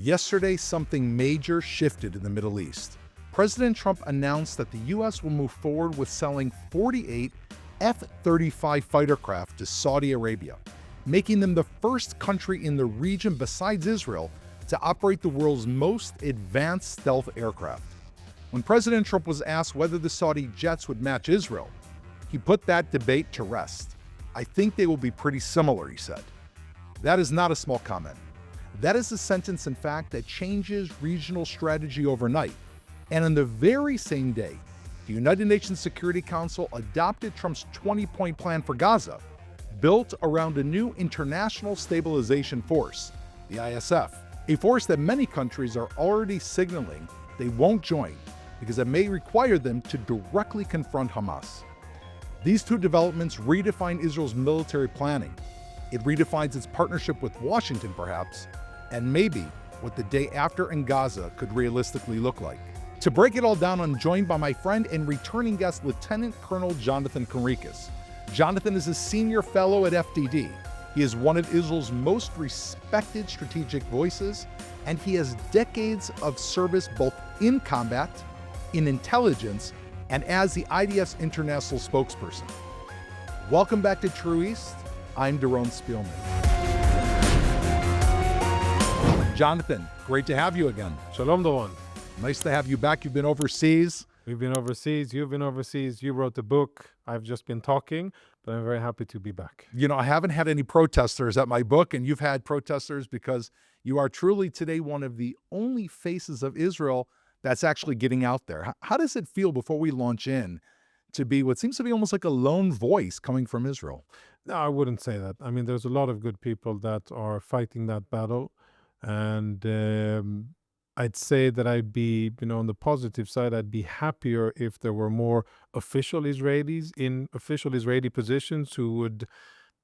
Yesterday, something major shifted in the Middle East. President Trump announced that the U.S. will move forward with selling 48 F-35 fighter craft to Saudi Arabia, making them the first country in the region besides Israel to operate the world's most advanced stealth aircraft. When President Trump was asked whether the Saudi jets would match Israel, he put that debate to rest. "I think they will be pretty similar," he said. That is not a small comment. That is a sentence, in fact, that changes regional strategy overnight. And on the very same day, the United Nations Security Council adopted Trump's 20-point plan for Gaza, built around a new international stabilization force, the ISF, a force that many countries are already signaling they won't join because it may require them to directly confront Hamas. These two developments redefine Israel's military planning. It redefines its partnership with Washington, perhaps, and maybe what the day after in Gaza could realistically look like. To break it all down, I'm joined by my friend and returning guest, Lieutenant Colonel Jonathan Conricus. Jonathan is a senior fellow at FDD. He is one of Israel's most respected strategic voices, and he has decades of service both in combat, in intelligence, and as the IDF's international spokesperson. Welcome back to True East. I'm Daron Spielman. Jonathan, great to have you again. Shalom, Daron. Nice to have you back. You've been overseas. We've been overseas. You've been overseas. You wrote the book. I've just been talking, but I'm very happy to be back. You know, I haven't had any protesters at my book, and you've had protesters because you are truly today one of the only faces of Israel that's actually getting out there. How does it feel before we launch in to be what seems to be almost like a lone voice coming from Israel? No, I wouldn't say that. I mean, there's a lot of good people that are fighting that battle. And I'd say that I'd be, on the positive side, I'd be happier if there were more official Israelis in official Israeli positions who would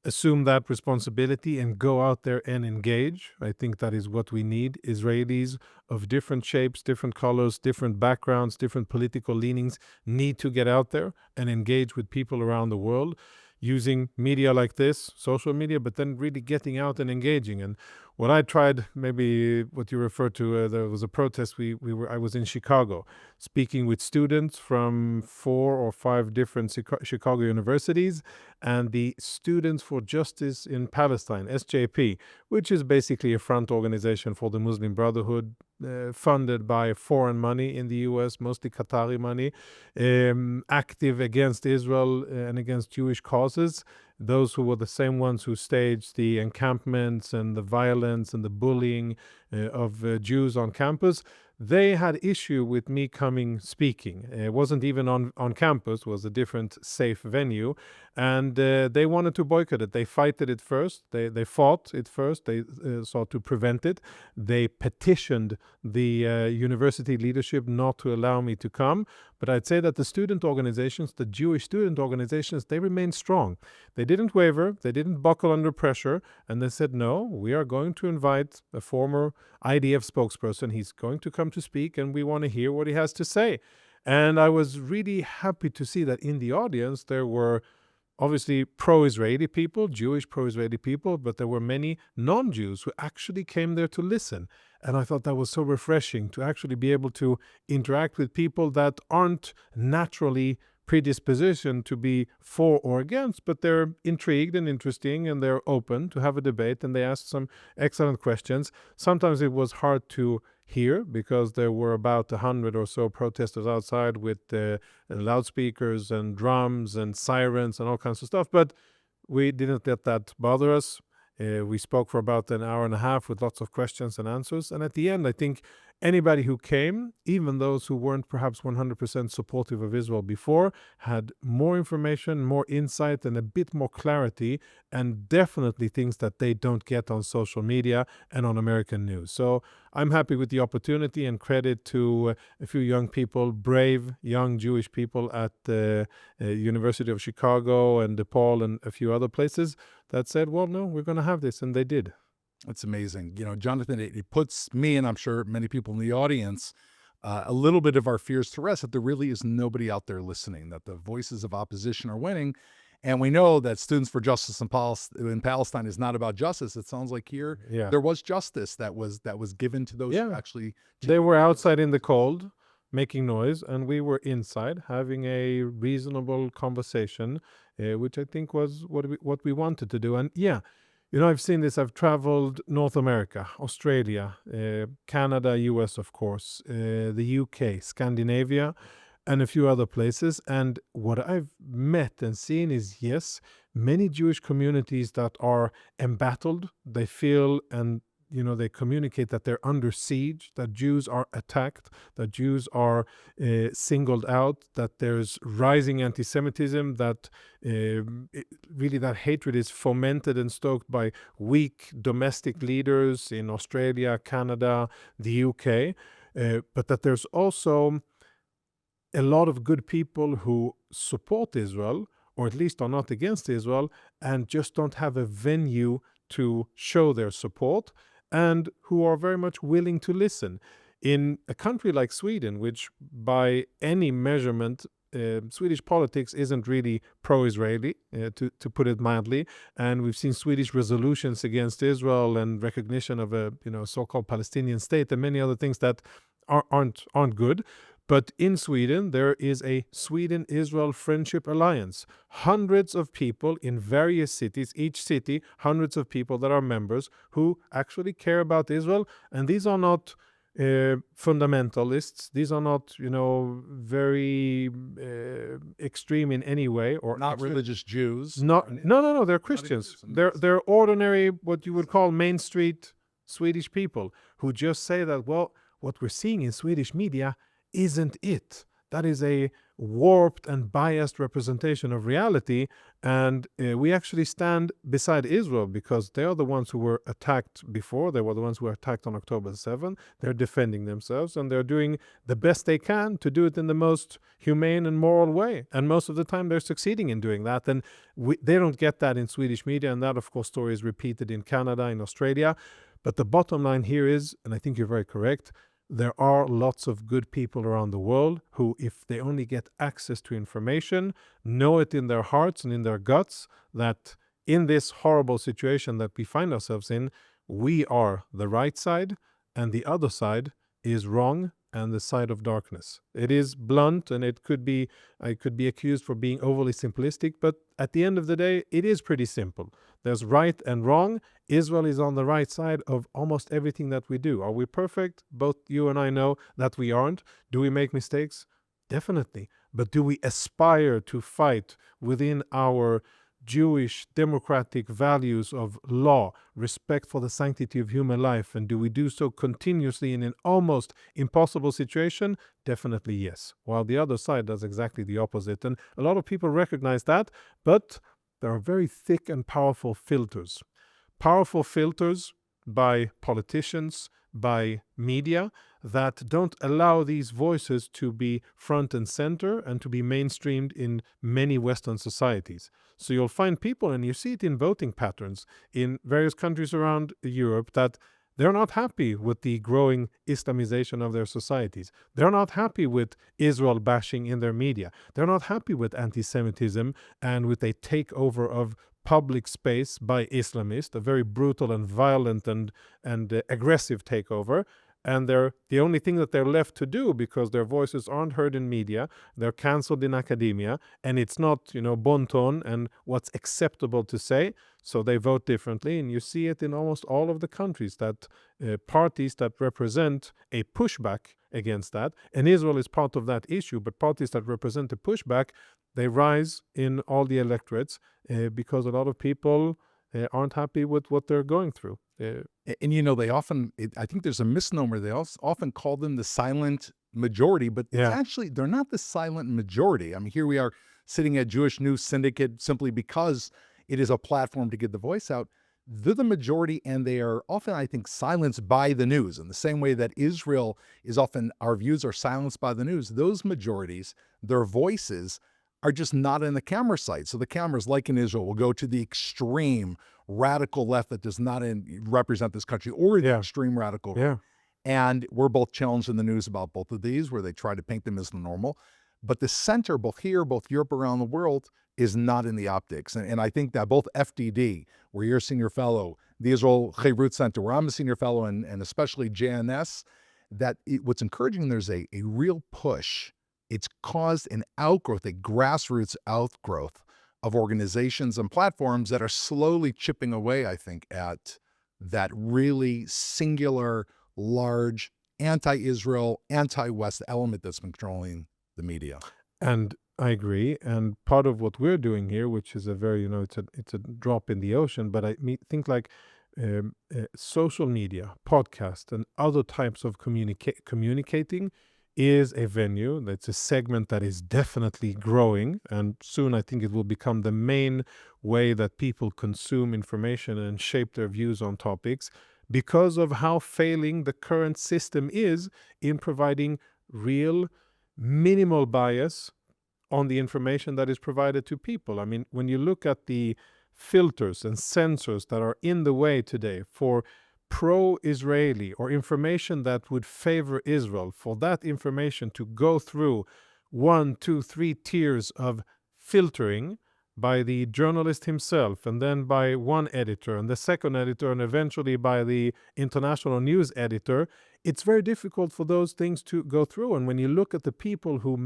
assume that responsibility and go out there and engage. I think that is what we need. Israelis of different shapes, different colors, different backgrounds, different political leanings need to get out there and engage with people around the world using media like this, social media, but then really getting out and engaging. And what I tried, maybe what you referred to, there was a protest. I was in Chicago, speaking with students from 4 or 5 different Chicago universities, and the Students for Justice in Palestine, SJP, which is basically a front organization for the Muslim Brotherhood, funded by foreign money in the U.S., mostly Qatari money, active against Israel and against Jewish causes. Those who were the same ones who staged the encampments and the violence and the bullying of Jews on campus, they had issue with me coming speaking. It wasn't even on campus, it was a different safe venue. And they wanted to boycott it. They fought it first. They fought it first. They sought to prevent it. They petitioned the university leadership not to allow me to come. But I'd say that the student organizations, the Jewish student organizations, they remained strong. They didn't waver. They didn't buckle under pressure. And they said, no, we are going to invite a former IDF spokesperson. He's going to come to speak, and we want to hear what he has to say. And I was really happy to see that in the audience, there were obviously pro-Israeli people, Jewish pro-Israeli people, but there were many non-Jews who actually came there to listen. And I thought that was so refreshing to actually be able to interact with people that aren't naturally predisposition to be for or against, but they're intrigued and interesting, and they're open to have a debate, and they asked some excellent questions. Sometimes it was hard to hear because there were about 100 or so protesters outside with loudspeakers and drums and sirens and all kinds of stuff, but we didn't let that bother us. We spoke for about an hour and a half with lots of questions and answers. And at the end, I think anybody who came, even those who weren't perhaps 100% supportive of Israel before, had more information, more insight, and a bit more clarity, and definitely things that they don't get on social media and on American news. So I'm happy with the opportunity, and credit to a few young people, brave young Jewish people at the University of Chicago and DePaul and a few other places that said, well, no, we're going to have this, and they did. That's amazing. You know, Jonathan, it puts me, and I'm sure many people in the audience, a little bit of our fears to rest, that there really is nobody out there listening, that the voices of opposition are winning. And we know that Students for Justice in Palestine is not about justice. It sounds like here Yeah. there was justice that was given to those who Yeah. actually They were outside in the cold making noise, and we were inside having a reasonable conversation, which I think was what we wanted to do. And yeah, I've seen this. I've traveled North America, Australia, Canada, US, of course, the UK, Scandinavia, and a few other places. And what I've met and seen is, yes, many Jewish communities that are embattled. They feel and they communicate that they're under siege, that Jews are attacked, that Jews are singled out, that there's rising anti-Semitism, that really that hatred is fomented and stoked by weak domestic leaders in Australia, Canada, the UK, but that there's also a lot of good people who support Israel, or at least are not against Israel, and just don't have a venue to show their support, and who are very much willing to listen. In a country like Sweden, which by any measurement, Swedish politics isn't really pro-Israeli, to put it mildly, and we've seen Swedish resolutions against Israel and recognition of a so-called Palestinian state and many other things that aren't good. But in Sweden, there is a Sweden-Israel Friendship Alliance. Hundreds of people in various cities, each city, hundreds of people that are members who actually care about Israel. And these are not fundamentalists. These are not, very extreme in any way, or not religious Jews. No. They're Christians. They're ordinary, what you would call Main Street Swedish people who just say that, well, what we're seeing in Swedish media isn't it. That is a warped and biased representation of reality, and we actually stand beside Israel because they are the ones who were attacked before. They were the ones who were attacked on October 7th. They're defending themselves, and they're doing the best they can to do it in the most humane and moral way. And most of the time, they're succeeding in doing that. And they don't get that in Swedish media, and that, of course, story is repeated in Canada, in Australia. But the bottom line here is, and I think you're very correct, there are lots of good people around the world who, if they only get access to information, know it in their hearts and in their guts that in this horrible situation that we find ourselves in, we are the right side and the other side is wrong and the side of darkness. It is blunt, and I could be accused for being overly simplistic, but at the end of the day, it is pretty simple. There's right and wrong. Israel is on the right side of almost everything that we do. Are we perfect? Both you and I know that we aren't. Do we make mistakes? Definitely. But do we aspire to fight within our Jewish democratic values of law, respect for the sanctity of human life, and do we do so continuously in an almost impossible situation? Definitely yes. While the other side does exactly the opposite. And a lot of people recognize that, but there are very thick and powerful filters. Powerful filters by politicians, by media, that don't allow these voices to be front and center and to be mainstreamed in many Western societies. So you'll find people, and you see it in voting patterns in various countries around Europe, that they're not happy with the growing Islamization of their societies. They're not happy with Israel bashing in their media. They're not happy with anti-Semitism and with a takeover of public space by Islamists, a very brutal and violent and aggressive takeover. And the only thing that they're left to do, because their voices aren't heard in media, they're canceled in academia, and it's not, bon ton and what's acceptable to say, so they vote differently. And you see it in almost all of the countries that parties that represent a pushback against that, and Israel is part of that issue, but parties that represent a pushback, they rise in all the electorates because a lot of people aren't happy with what they're going through. And they often, I think there's a misnomer, they also often call them the silent majority, but it's actually, they're not the silent majority. I mean, here we are sitting at Jewish News Syndicate simply because it is a platform to get the voice out. They're the majority, and they are often, I think, silenced by the news. In the same way that Israel is often, our views are silenced by the news, those majorities, their voices are just not in the camera sight. So the cameras, like in Israel, will go to the extreme radical left that does not represent this country, or the extreme radical right. And we're both challenged in the news about both of these, where they try to paint them as the normal. But the center, both here, both Europe, around the world, is not in the optics. And I think that both FDD, where you're a senior fellow, the Israel Cheirut Center, where I'm a senior fellow, and especially JNS, what's encouraging, there's a real push. It's caused an outgrowth, a grassroots outgrowth of organizations and platforms that are slowly chipping away, I think, at that really singular, large, anti-Israel, anti-West element that's been controlling the media. And I agree. And part of what we're doing here, which is a very, it's a drop in the ocean, but think like social media, podcast, and other types of communicating is a venue. That's a segment that is definitely growing. And soon I think it will become the main way that people consume information and shape their views on topics, because of how failing the current system is in providing real minimal bias on the information that is provided to people. I mean, when you look at the filters and censors that are in the way today for pro-Israeli or information that would favor Israel, for that information to go through 1, 2, 3 tiers of filtering by the journalist himself, and then by one editor, and the second editor, and eventually by the international news editor, it's very difficult for those things to go through. And when you look at the people who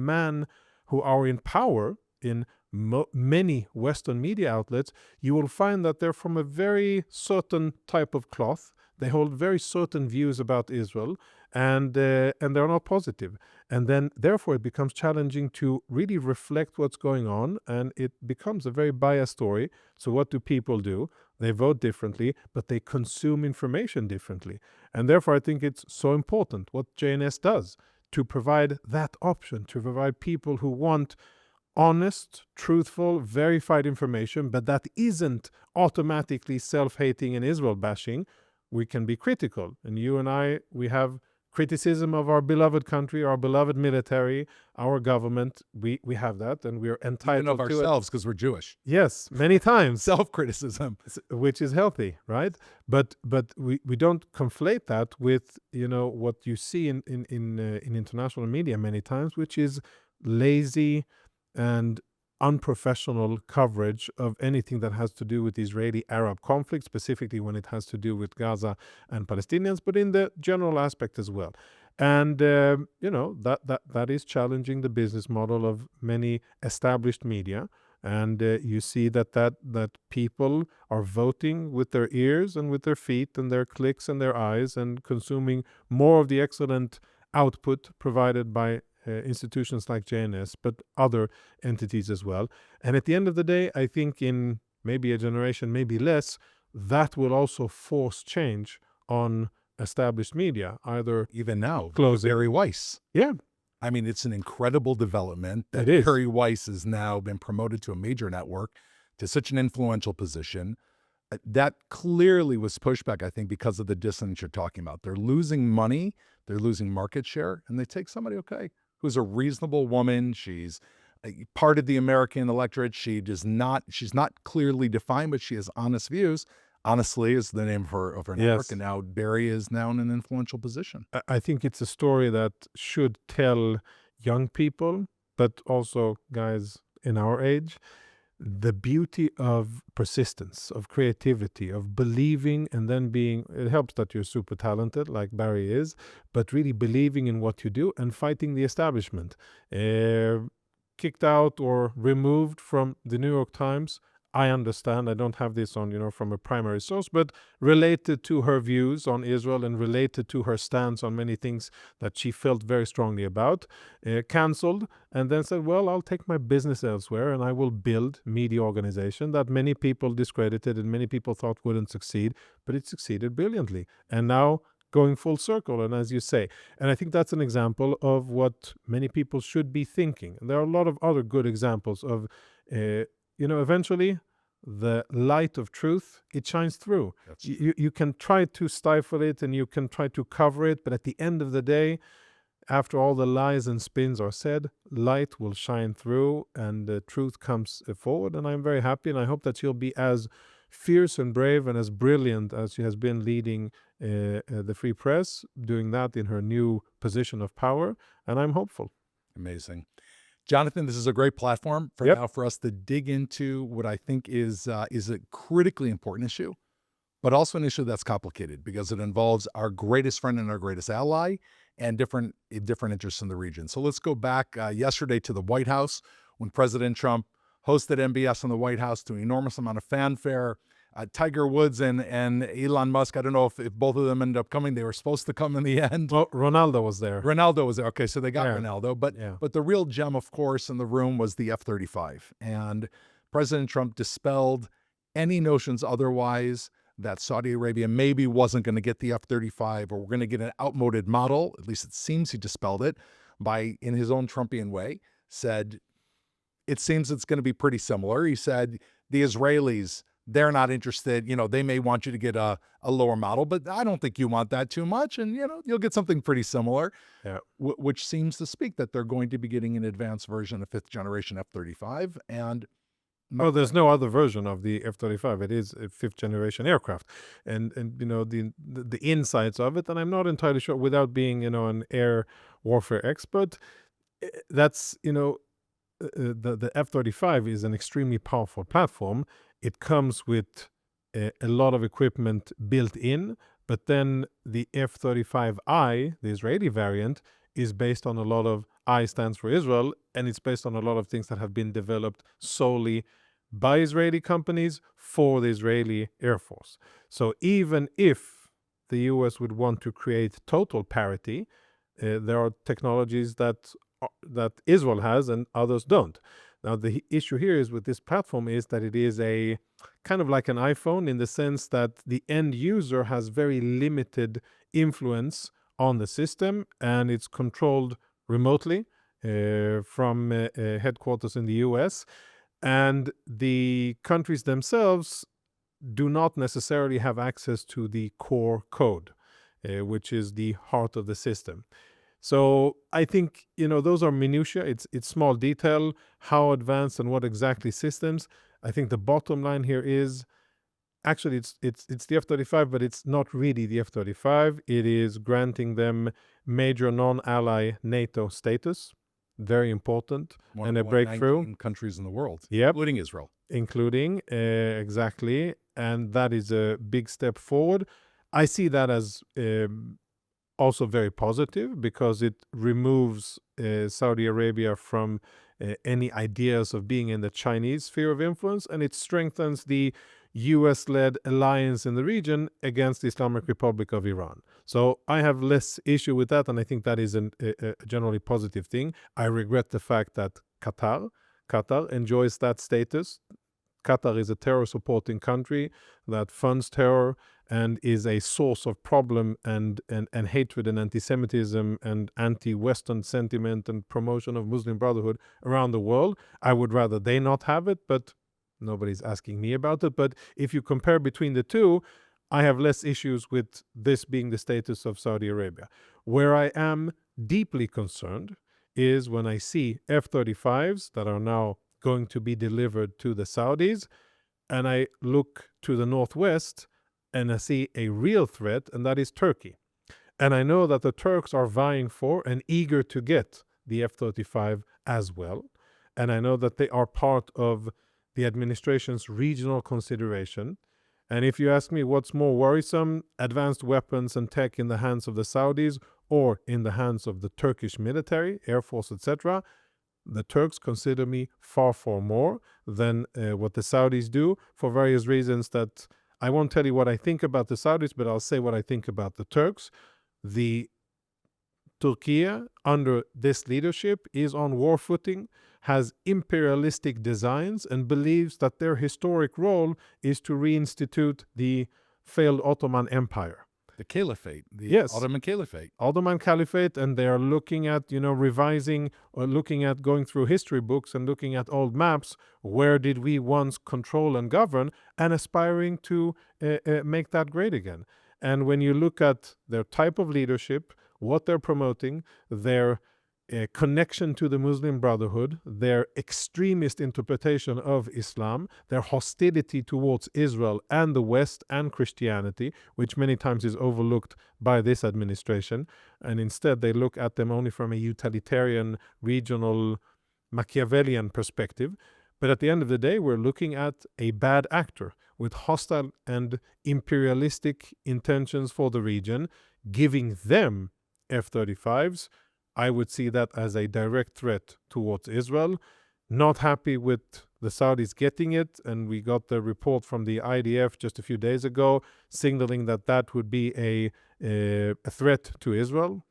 are in power in many Western media outlets, you will find that they're from a very certain type of cloth. They hold very certain views about Israel, and they're not positive. And then, therefore, it becomes challenging to really reflect what's going on, and it becomes a very biased story. So what do people do? They vote differently, but they consume information differently. And therefore, I think it's so important what JNS does to provide that option, to provide people who want honest, truthful, verified information, but that isn't automatically self-hating and Israel bashing. We can be critical. And you and I, we have criticism of our beloved country, our beloved military, our government. We have that, and we're entitled Even of to ourselves, because we're Jewish. Yes, many times. Self-criticism. Which is healthy, right? But we don't conflate that with, what you see in international media many times, which is lazy and unprofessional coverage of anything that has to do with the Israeli-Arab conflict, specifically when it has to do with Gaza and Palestinians, but in the general aspect as well. And that is challenging the business model of many established media. And you see that people are voting with their ears and with their feet and their clicks and their eyes, and consuming more of the excellent output provided by institutions like JNS, but other entities as well. And at the end of the day, I think in maybe a generation, maybe less, that will also force change on established media, either Even now, closing. Barry Weiss. Yeah, I mean, it's an incredible development that It is. Barry Weiss has now been promoted to a major network, to such an influential position. That clearly was pushback, I think, because of the dissonance you're talking about. They're losing money, they're losing market share, and they take somebody, who's a reasonable woman. She's part of the American electorate. She's not clearly defined, but she has honest views. Honestly is the name of her network, Yes. and now Barry is now in an influential position. I think it's a story that should tell young people, but also guys in our age, the beauty of persistence, of creativity, of believing, and then it helps that you're super talented like Barry is, but really believing in what you do and fighting the establishment. Kicked out or removed from the New York Times, I understand. I don't have this on, from a primary source, but related to her views on Israel and related to her stance on many things that she felt very strongly about, canceled, and then said, well, I'll take my business elsewhere and I will build media organization that many people discredited and many people thought wouldn't succeed, but it succeeded brilliantly. And now going full circle, and as you say, and I think that's an example of what many people should be thinking. And there are a lot of other good examples of eventually the light of truth, it shines through. You can try to stifle it and you can try to cover it, but at the end of the day, after all the lies and spins are said, light will shine through and the truth comes forward. And I'm very happy, and I hope that she'll be as fierce and brave and as brilliant as she has been leading the Free Press, doing that in her new position of power. And I'm hopeful. Amazing. Jonathan, this is a great platform for Yep. now for us to dig into what I think is a critically important issue, but also an issue that's complicated because it involves our greatest friend and our greatest ally and different interests in the region. So let's go back yesterday to the White House when President Trump hosted MBS in the White House to an enormous amount of fanfare. Tiger Woods and Elon Musk, I don't know if both of them ended up coming. They were supposed to come in the end. Well, Ronaldo was there. Ronaldo was there. Okay, so they got Yeah. Ronaldo, but Yeah. the real gem, of course, in the room was the F-35, and President Trump dispelled any notions otherwise that Saudi Arabia maybe wasn't going to get the F-35 or we're going to get an outmoded model. At least it seems he dispelled it by, in his own Trumpian way, said it seems it's going to be pretty similar. He said the Israelis, they're not interested. They may want you to get a lower model, but I don't think you want that too much. And, you'll get something pretty similar, Yeah. which seems to speak that they're going to be getting an advanced version of fifth generation F-35. And Oh, there's no other version of the F-35. It is a fifth generation aircraft, and the insights of it. And I'm not entirely sure, without being an air warfare expert. That's the F-35 is an extremely powerful platform. It comes with a lot of equipment built in, but then the F-35I, the Israeli variant, is based on a lot of, I stands for Israel, and it's based on a lot of things that have been developed solely by Israeli companies for the Israeli Air Force. So even if the US would want to create total parity, there are technologies that Israel has and others don't. Now, the issue here is with this platform is that it is a kind of like an iPhone in the sense that the end user has very limited influence on the system, and it's controlled remotely from headquarters in the US. And the countries themselves do not necessarily have access to the core code, which is the heart of the system. So I think, those are minutiae. It's small detail, how advanced and what exactly systems. I think the bottom line here is actually it's the F-35, but it's not really the F-35. It is granting them major non-ally NATO status. Very important. And a breakthrough. 19 countries in the world, Yep. including Israel. Including, exactly. And that is a big step forward. I see that as also very positive because it removes Saudi Arabia from any ideas of being in the Chinese sphere of influence, and it strengthens the US-led alliance in the region against the Islamic Republic of Iran. So I have less issue with that, and I think that is a generally positive thing. I regret the fact that Qatar enjoys that status. Qatar is a terror-supporting country that funds terror and is a source of problem and hatred and anti-Semitism and anti-Western sentiment and promotion of Muslim Brotherhood around the world. I would rather they not have it, but nobody's asking me about it. But if you compare between the two, I have less issues with this being the status of Saudi Arabia. Where I am deeply concerned is when I see F-35s that are now going to be delivered to the Saudis, and I look to the northwest and I see a real threat, and that is Turkey. And I know that the Turks are vying for and eager to get the F-35 as well. And I know that they are part of the administration's regional consideration. And if you ask me what's more worrisome, advanced weapons and tech in the hands of the Saudis or in the hands of the Turkish military, Air Force, etc., the Turks consider me far, far more than what the Saudis do for various reasons that I won't tell you what I think about the Saudis, but I'll say what I think about the Turks. The Turkey, under this leadership, is on war footing, has imperialistic designs, and believes that their historic role is to reinstitute the failed Ottoman Empire. The Caliphate, the Yes. Ottoman Caliphate. Ottoman Caliphate, and they are looking at, revising or looking at going through history books and looking at old maps. Where did we once control and govern, and aspiring to make that great again? And when you look at their type of leadership, what they're promoting, their connection to the Muslim Brotherhood, their extremist interpretation of Islam, their hostility towards Israel and the West and Christianity, which many times is overlooked by this administration, and instead they look at them only from a utilitarian regional Machiavellian perspective. But at the end of the day, we're looking at a bad actor with hostile and imperialistic intentions for the region, giving them F-35s. I would see that as a direct threat towards Israel. Not happy with the Saudis getting it, and we got the report from the IDF just a few days ago signaling that that would be a threat to Israel.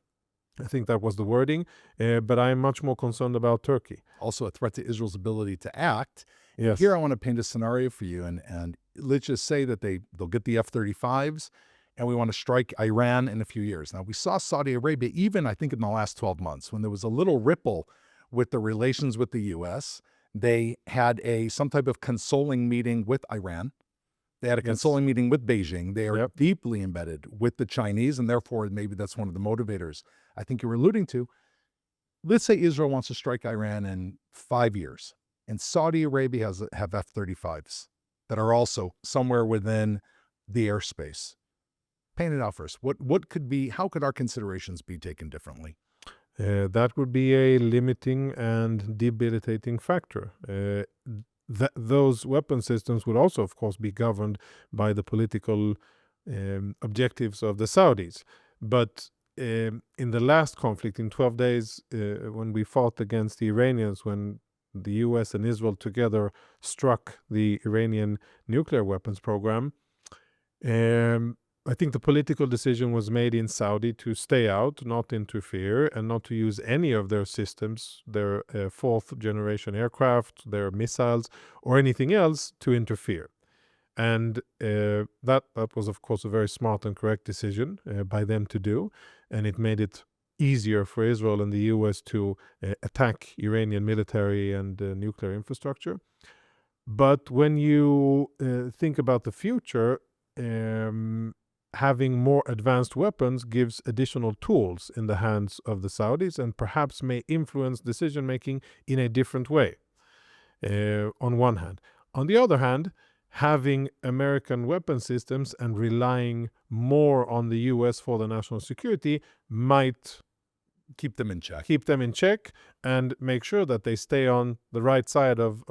I think that was the wording, but I'm much more concerned about Turkey. Also a threat to Israel's ability to act. Yes. Here I want to paint a scenario for you, and let's just say that they'll get the F-35s, and we want to strike Iran in a few years. Now, we saw Saudi Arabia, even I think in the last 12 months, when there was a little ripple with the relations with the U.S., they had some type of consoling meeting with Iran. They had a consoling meeting with Beijing. They are deeply embedded with the Chinese, and therefore maybe that's one of the motivators I think you were alluding to. Let's say Israel wants to strike Iran in 5 years, and Saudi Arabia have F-35s that are also somewhere within the airspace. Paint it out for us. How could our considerations be taken differently? That would be a limiting and debilitating factor. Those weapon systems would also, of course, be governed by the political objectives of the Saudis. But in the last conflict, in 12 days, when we fought against the Iranians, when the US and Israel together struck the Iranian nuclear weapons program, I think the political decision was made in Saudi to stay out, not interfere, and not to use any of their systems, their fourth generation aircraft, their missiles, or anything else to interfere. And that was, of course, a very smart and correct decision by them to do. And it made it easier for Israel and the US to attack Iranian military and nuclear infrastructure. But when you think about the future, having more advanced weapons gives additional tools in the hands of the Saudis and perhaps may influence decision-making in a different way, on one hand. On the other hand, having American weapon systems and relying more on the U.S. for the national security might keep them in check and make sure that they stay on the right side of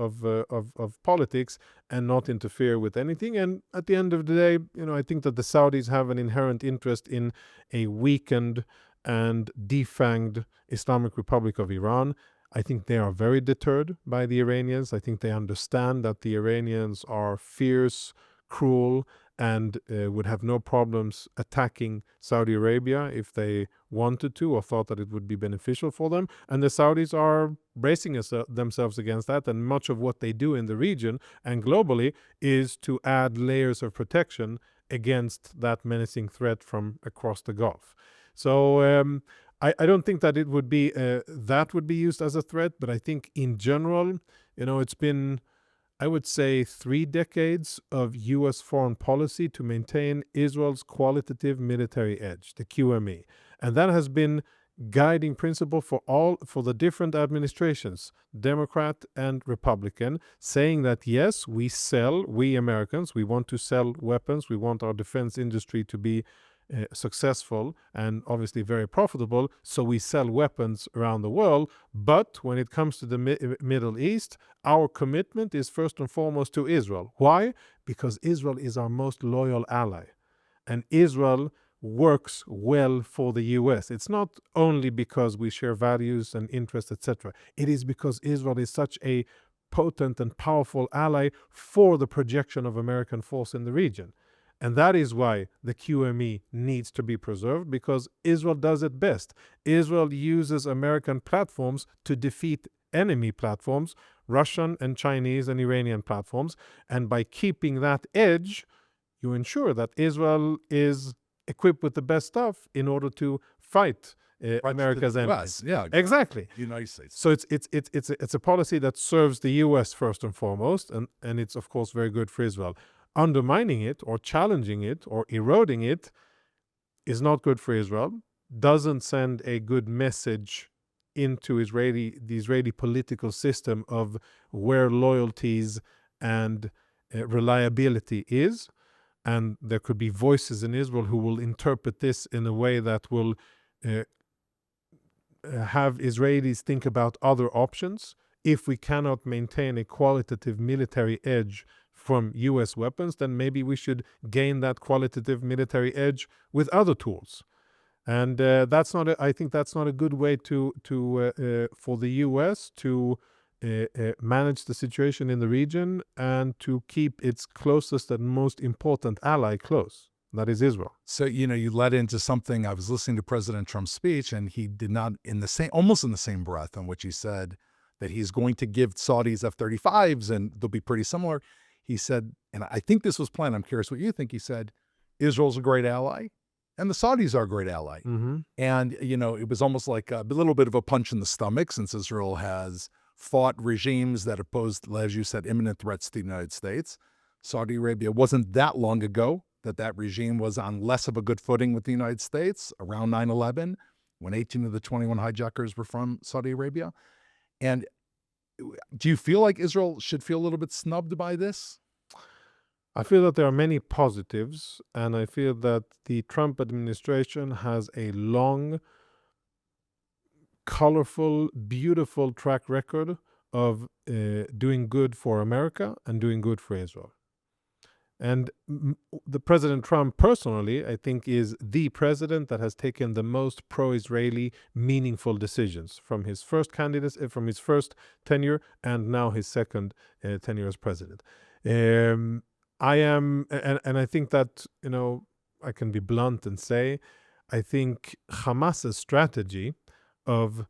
politics and not interfere with anything. And at the end of the day, I think that the Saudis have an inherent interest in a weakened and defanged Islamic Republic of Iran. I think they are very deterred by the Iranians. I think they understand that the Iranians are fierce, cruel, and would have no problems attacking Saudi Arabia if they wanted to or thought that it would be beneficial for them. And the Saudis are bracing themselves against that. And much of what they do in the region and globally is to add layers of protection against that menacing threat from across the Gulf. So I don't think that it would be that would be used as a threat, but I think in general, it's been, I would say, 3 decades of U.S. foreign policy to maintain Israel's qualitative military edge, the QME. And that has been guiding principle for the different administrations, Democrat and Republican, saying that yes, we Americans, we want to sell weapons, we want our defense industry to be successful and obviously very profitable, so we sell weapons around the world. But when it comes to the Middle East, our commitment is first and foremost to Israel. Why? Because Israel is our most loyal ally, and Israel works well for the U.S. It's not only because we share values and interests, etc. It is because Israel is such a potent and powerful ally for the projection of American force in the region. And that is why the QME needs to be preserved, because Israel does it best. Israel uses American platforms to defeat enemy platforms, Russian and Chinese and Iranian platforms. And by keeping that edge, you ensure that Israel is equipped with the best stuff in order to fight America's enemies. Yeah, exactly. United States. So it's a policy that serves the U.S. first and foremost, and it's of course very good for Israel. Undermining it or challenging it or eroding it is not good for Israel, doesn't send a good message into the Israeli political system of where loyalties and reliability is. And there could be voices in Israel who will interpret this in a way that will have Israelis think about other options if we cannot maintain a qualitative military edge from US weapons, then maybe we should gain that qualitative military edge with other tools. And I think that's not a good way for the US to manage the situation in the region and to keep its closest and most important ally close. That is Israel. So, you led into something. I was listening to President Trump's speech, and he did not, almost in the same breath, in which he said that he's going to give Saudis F-35s and they'll be pretty similar. He said, and I think this was planned, I'm curious what you think, he said, Israel's a great ally and the Saudis are a great ally. Mm-hmm. And, it was almost like a little bit of a punch in the stomach, since Israel has fought regimes that posed, as you said, imminent threats to the United States. Saudi Arabia wasn't that long ago that regime was on less of a good footing with the United States, around 9/11, when 18 of the 21 hijackers were from Saudi Arabia. And do you feel like Israel should feel a little bit snubbed by this? I feel that there are many positives, and I feel that the Trump administration has a long, colorful, beautiful track record of doing good for America and doing good for Israel. And the President Trump personally, I think, is the president that has taken the most pro-Israeli meaningful decisions from his first from his first tenure and now his second tenure as president. I am, and I think that, I can be blunt and say, I think Hamas's strategy of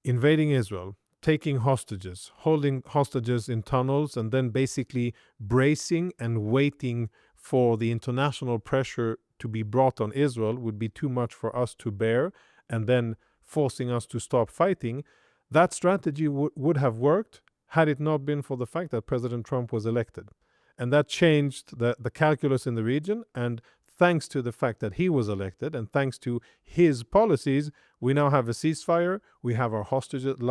invading Israel, taking hostages, holding hostages in tunnels, and then basically bracing and waiting for the international pressure to be brought on Israel would be too much for us to bear, and then forcing us to stop fighting. That strategy would have worked had it not been for the fact that President Trump was elected. And that changed the calculus in the region. And thanks to the fact that he was elected and thanks to his policies, we now have a ceasefire. We have our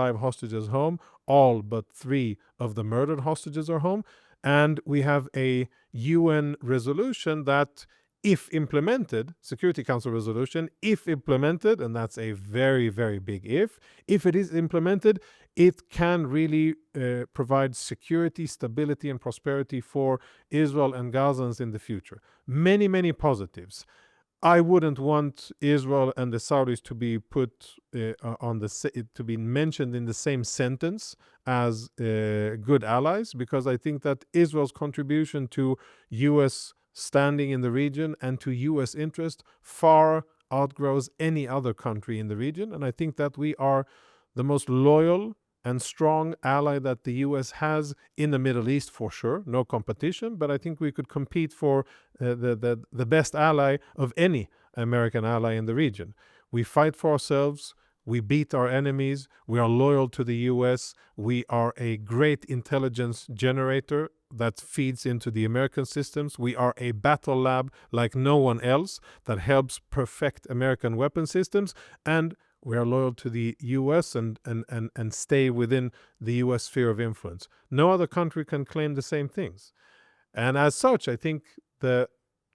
live hostages home. All but 3 of the murdered hostages are home. And we have a UN resolution that, if implemented, Security Council resolution, if implemented, and that's a very, very big if it is implemented, it can really provide security, stability, and prosperity for Israel and Gazans in the future. Many, many positives. I wouldn't want Israel and the Saudis to be put to be mentioned in the same sentence as good allies, because I think that Israel's contribution to U.S. standing in the region and to U.S. interest far outgrows any other country in the region. And I think that we are the most loyal and strong ally that the U.S. has in the Middle East, for sure. No competition, but I think we could compete for the best ally of any American ally in the region. We fight for ourselves. We beat our enemies. We are loyal to the U.S. We are a great intelligence generator that feeds into the American systems. We are a battle lab like no one else that helps perfect American weapon systems. And we are loyal to the U.S. and stay within the U.S. sphere of influence. No other country can claim the same things. And as such, I think the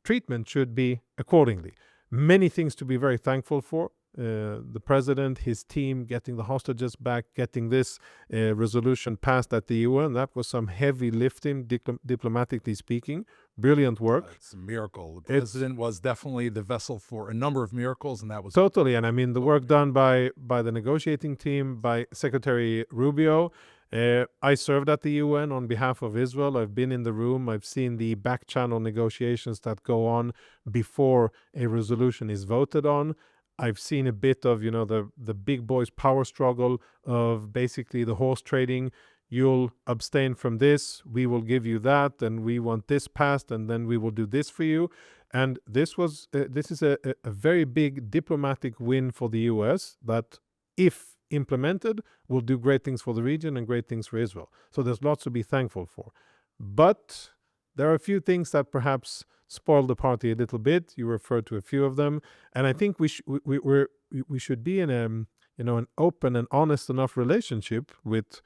treatment should be accordingly. Many things to be very thankful for. The president, his team, getting the hostages back, getting this resolution passed at the UN. That was some heavy lifting, diplomatically speaking. Brilliant work. It's a miracle. The president was definitely the vessel for a number of miracles, and that was... Totally. And I mean, the work done by the negotiating team, by Secretary Rubio. I served at the UN on behalf of Israel. I've been in the room. I've seen the back channel negotiations that go on before a resolution is voted on. I've seen a bit of, the big boys power struggle of basically the horse trading. You'll abstain from this, we will give you that, and we want this passed, and then we will do this for you. And this is a very big diplomatic win for the U.S. that, if implemented, will do great things for the region and great things for Israel. So there's lots to be thankful for. But there are a few things that perhaps spoiled the party a little bit. You referred to a few of them, and I think we should be in an open and honest enough relationship with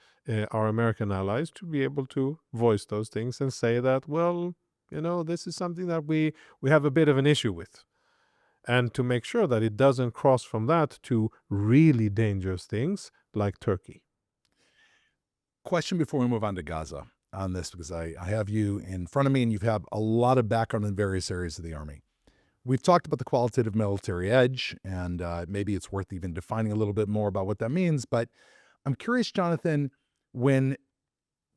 our American allies to be able to voice those things and say that, well, this is something that we have a bit of an issue with, and to make sure that it doesn't cross from that to really dangerous things like Turkey. Question before we move on to Gaza on this, because I have you in front of me and you've had a lot of background in various areas of the Army. We've talked about the qualitative military edge, and maybe it's worth even defining a little bit more about what that means. But I'm curious, Jonathan, when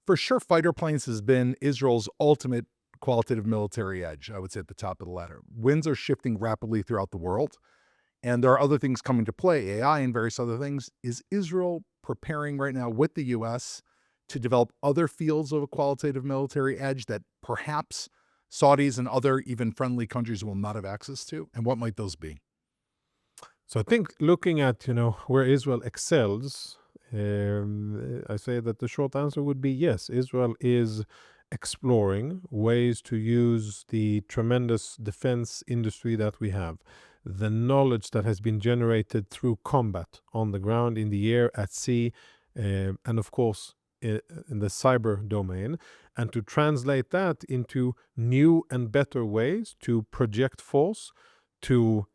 for sure fighter planes has been Israel's ultimate qualitative military edge, I would say at the top of the ladder. Winds are shifting rapidly throughout the world, and there are other things coming to play, AI and various other things. Is Israel preparing right now with the U.S. to develop other fields of a qualitative military edge that perhaps Saudis and other even friendly countries will not have access to? And what might those be? So I think looking at, where Israel excels, I say that the short answer would be yes. Israel is exploring ways to use the tremendous defense industry that we have, the knowledge that has been generated through combat on the ground, in the air, at sea, and of course in the cyber domain, and to translate that into new and better ways to project force, to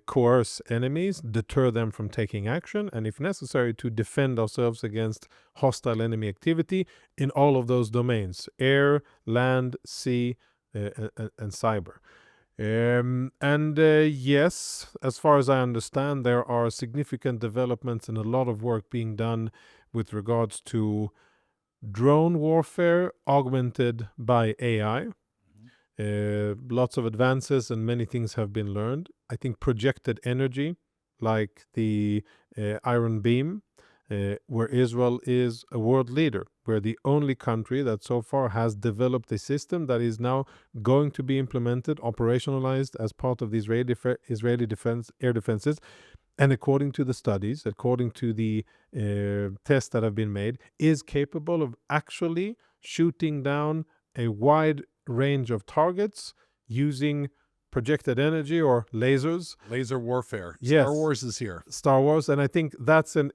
coerce enemies, deter them from taking action, and if necessary, to defend ourselves against hostile enemy activity in all of those domains: air, land, sea, and cyber. Yes, as far as I understand, there are significant developments and a lot of work being done with regards to drone warfare augmented by AI. Lots of advances and many things have been learned. I think projected energy, like the Iron Beam, where Israel is a world leader. We're the only country that so far has developed a system that is now going to be implemented, operationalized as part of the Israeli defense, air defenses. And according to the studies, according to the tests that have been made, is capable of actually shooting down a wide range of targets using projected energy or lasers. Laser warfare. Yes. Star Wars is here. Star Wars, and I think that's a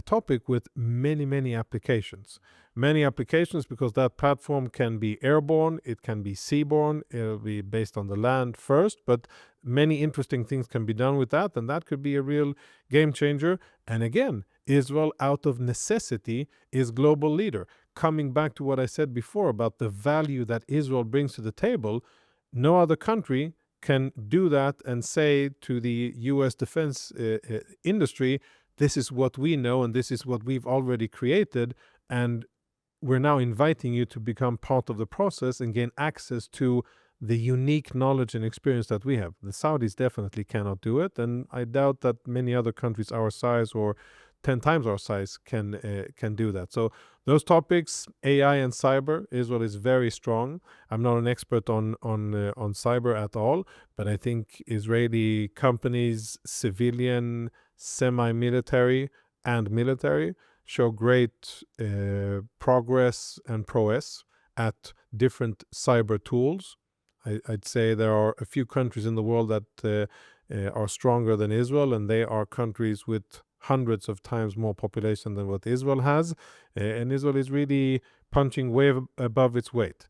topic with many applications. Many applications, because that platform can be airborne, it can be seaborne, it'll be based on the land first, but many interesting things can be done with that, and that could be a real game changer. And again, Israel, out of necessity, is global leader. Coming back to what I said before about the value that Israel brings to the table, no other country can do that and say to the U.S. defense industry, this is what we know and this is what we've already created, and we're now inviting you to become part of the process and gain access to the unique knowledge and experience that we have. The Saudis definitely cannot do it, and I doubt that many other countries our size or 10 times our size can do that. So those topics, AI and cyber, Israel is very strong. I'm not an expert on cyber at all, but I think Israeli companies, civilian, semi-military, and military, show great progress and prowess at different cyber tools. I'd say there are a few countries in the world that are stronger than Israel, and they are countries with hundreds of times more population than what Israel has. And Israel is really punching way above its weight.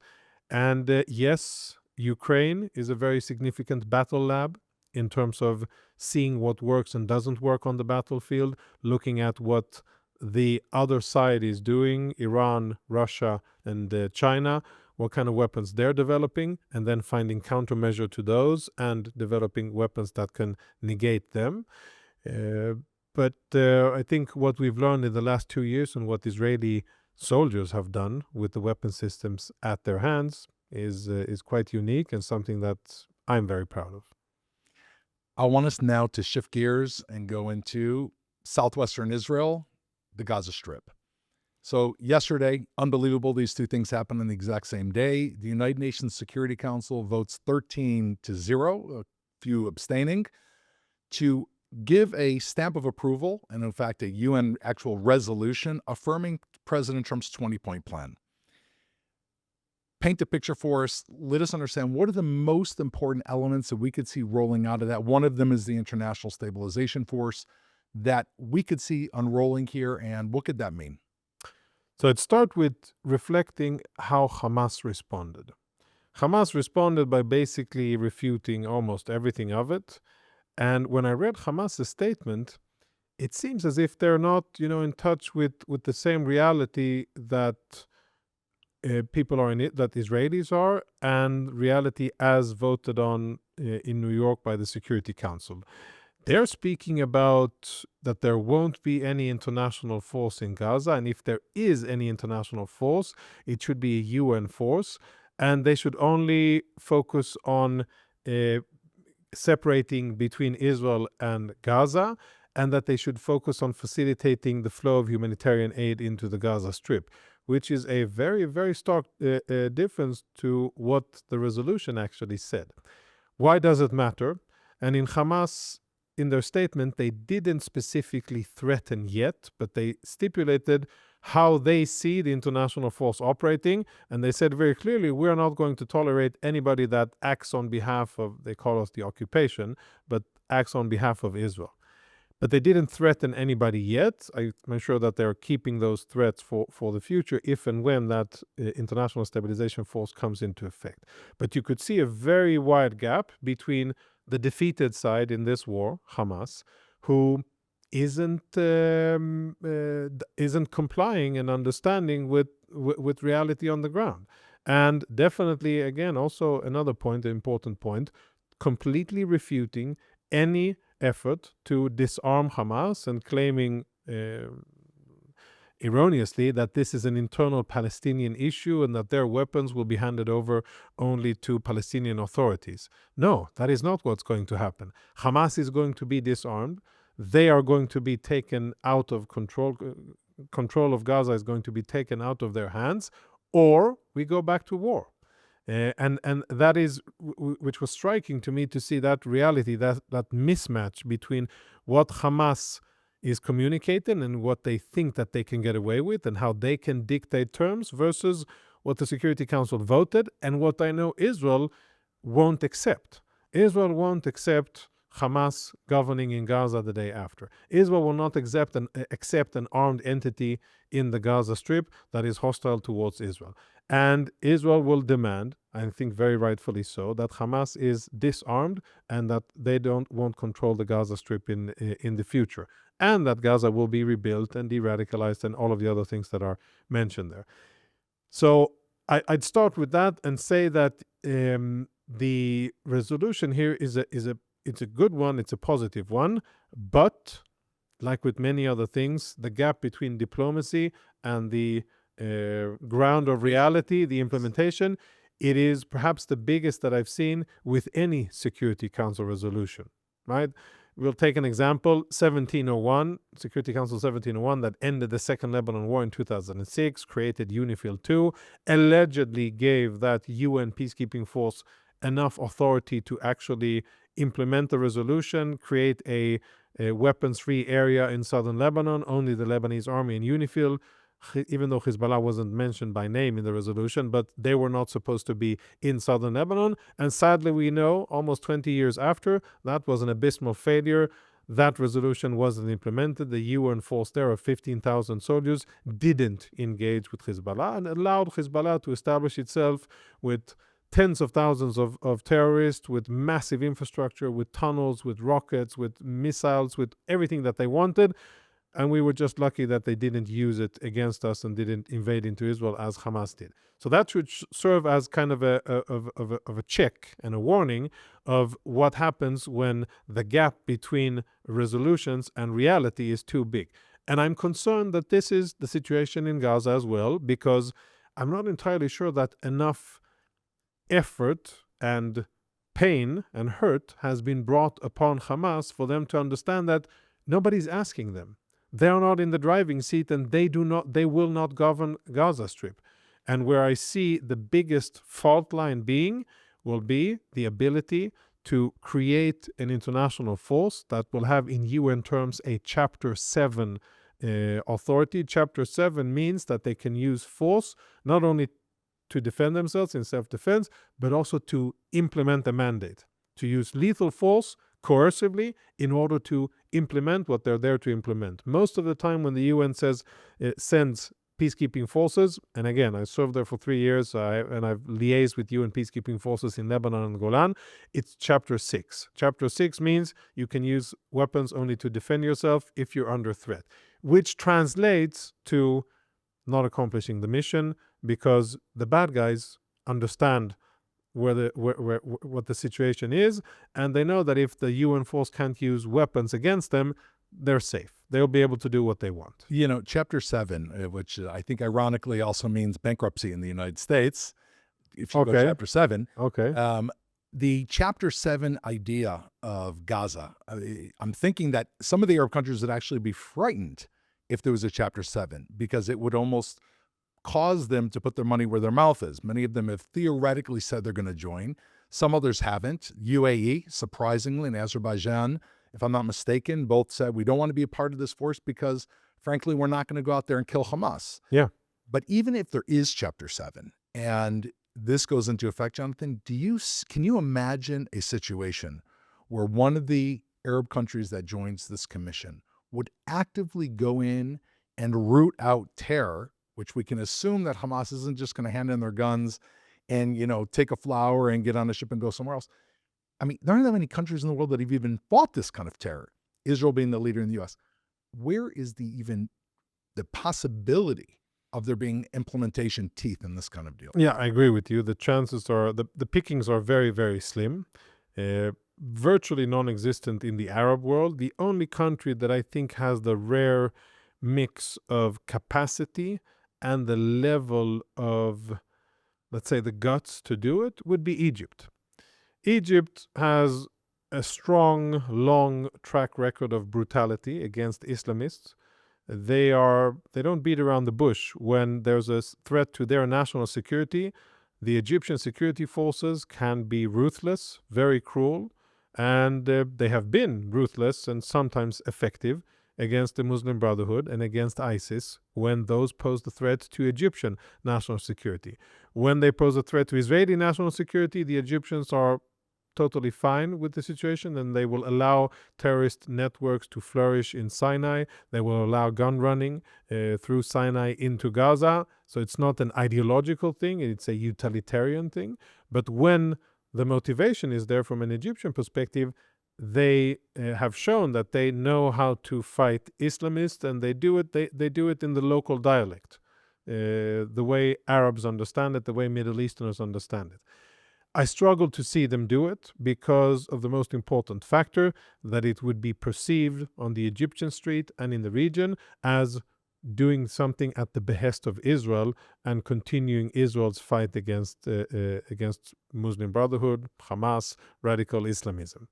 And yes, Ukraine is a very significant battle lab in terms of seeing what works and doesn't work on the battlefield, looking at what the other side is doing, Iran, Russia, and China, what kind of weapons they're developing, and then finding countermeasure to those and developing weapons that can negate them. But I think what we've learned in the last 2 years and what Israeli soldiers have done with the weapon systems at their hands is quite unique and something that I'm very proud of. I want us now to shift gears and go into southwestern Israel, the Gaza Strip. So yesterday, unbelievable, these two things happened on the exact same day. The United Nations Security Council votes 13-0, a few abstaining, to give a stamp of approval, and in fact, a UN actual resolution affirming President Trump's 20-point plan. Paint a picture for us. Let us understand what are the most important elements that we could see rolling out of that. One of them is the International Stabilization Force that we could see unrolling here, and what could that mean? So it starts with reflecting how Hamas responded. Hamas responded by basically refuting almost everything of it. And when I read Hamas's statement, it seems as if they're not, in touch with the same reality that people are in it, that Israelis are, and reality as voted on in New York by the Security Council. They're speaking about that there won't be any international force in Gaza, and if there is any international force, it should be a UN force, and they should only focus on separating between Israel and Gaza, and that they should focus on facilitating the flow of humanitarian aid into the Gaza Strip, which is a very, very stark difference to what the resolution actually said. Why does it matter? And in Hamas, in their statement, they didn't specifically threaten yet, but they stipulated how they see the international force operating. And they said very clearly, we're not going to tolerate anybody that acts on behalf of, they call us the occupation, but acts on behalf of Israel. But they didn't threaten anybody yet. I'm sure that they're keeping those threats for the future if and when that international stabilization force comes into effect. But you could see a very wide gap between the defeated side in this war, Hamas, who isn't complying and understanding with reality on the ground. And definitely, again, also another point, an important point, completely refuting any effort to disarm Hamas and claiming erroneously that this is an internal Palestinian issue and that their weapons will be handed over only to Palestinian authorities. No, that is not what's going to happen. Hamas is going to be disarmed. They are going to be taken out of control. Control of Gaza is going to be taken out of their hands, or we go back to war. And that is, which was striking to me to see that reality, that mismatch between what Hamas is communicating and what they think that they can get away with and how they can dictate terms versus what the Security Council voted and what I know Israel won't accept. Israel won't accept Hamas governing in Gaza the day after. Israel will not accept an armed entity in the Gaza Strip that is hostile towards Israel. And Israel will demand, I think very rightfully so, that Hamas is disarmed and that they won't control the Gaza Strip in the future. And that Gaza will be rebuilt and de-radicalized and all of the other things that are mentioned there. So I'd start with that and say that the resolution here it's a good one, it's a positive one, but like with many other things, the gap between diplomacy and the ground of reality, the implementation, it is perhaps the biggest that I've seen with any Security Council resolution, right? We'll take an example, 1701, Security Council 1701, that ended the Second Lebanon War in 2006, created UNIFIL II, allegedly gave that UN peacekeeping force enough authority to actually implement the resolution, create a weapons-free area in southern Lebanon. Only the Lebanese army and UNIFIL, even though Hezbollah wasn't mentioned by name in the resolution, but they were not supposed to be in southern Lebanon. And sadly, we know, almost 20 years after, that was an abysmal failure. That resolution wasn't implemented. The UN force there of 15,000 soldiers didn't engage with Hezbollah and allowed Hezbollah to establish itself with tens of thousands of terrorists, with massive infrastructure, with tunnels, with rockets, with missiles, with everything that they wanted. And we were just lucky that they didn't use it against us and didn't invade into Israel as Hamas did. So that should serve as kind of a check and a warning of what happens when the gap between resolutions and reality is too big. And I'm concerned that this is the situation in Gaza as well, because I'm not entirely sure that enough effort and pain and hurt has been brought upon Hamas for them to understand that nobody's asking them. They are not in the driving seat, and they will not govern Gaza Strip. And where I see the biggest fault line will be the ability to create an international force that will have in UN terms a Chapter 7 authority. Chapter 7 means that they can use force not only to defend themselves in self-defense, but also to implement a mandate, to use lethal force coercively in order to implement what they're there to implement. Most of the time when the UN sends peacekeeping forces. And again, I served there for 3 years, and I've liaised with UN peacekeeping forces in Lebanon and Golan. It's Chapter 6. Chapter 6 means you can use weapons only to defend yourself if you're under threat, which translates to not accomplishing the mission, because the bad guys understand what the situation is, and they know that if the UN force can't use weapons against them, they're safe. They'll be able to do what they want. Chapter 7, which I think ironically also means bankruptcy in the United States, if you go to Chapter 7. Okay. The Chapter 7 idea of Gaza, I'm thinking that some of the Arab countries would actually be frightened if there was a Chapter 7, because it would almost cause them to put their money where their mouth is. Many of them have theoretically said they're going to join. Some others haven't. UAE, surprisingly, and Azerbaijan, if I'm not mistaken, both said we don't want to be a part of this force because, frankly, we're not going to go out there and kill Hamas. Yeah. But even if there is Chapter 7 and this goes into effect, Jonathan, can you imagine a situation where one of the Arab countries that joins this commission would actively go in and root out terror, which we can assume that Hamas isn't just going to hand in their guns and, take a flower and get on a ship and go somewhere else? I mean, there aren't that many countries in the world that have even fought this kind of terror, Israel being the leader in the U.S. Where is the possibility of there being implementation teeth in this kind of deal? Yeah, I agree with you. The chances are, the pickings are very, very slim. Virtually non-existent in the Arab world. The only country that I think has the rare mix of capacity and the level of, let's say, the guts to do it would be Egypt. Egypt has a strong, long track record of brutality against Islamists. They don't beat around the bush. When there's a threat to their national security, the Egyptian security forces can be ruthless, very cruel, and they have been ruthless and sometimes effective against the Muslim Brotherhood and against ISIS when those pose the threat to Egyptian national security. When they pose a threat to Israeli national security, the Egyptians are totally fine with the situation, and they will allow terrorist networks to flourish in Sinai. They will allow gun running through Sinai into Gaza. So it's not an ideological thing, it's a utilitarian thing. But when the motivation is there from an Egyptian perspective, they have shown that they know how to fight Islamists, and they do it in the local dialect, the way Arabs understand it, the way Middle Easterners understand it. I struggle to see them do it because of the most important factor, that it would be perceived on the Egyptian street and in the region as doing something at the behest of Israel and continuing Israel's fight against Muslim Brotherhood, Hamas, radical Islamism.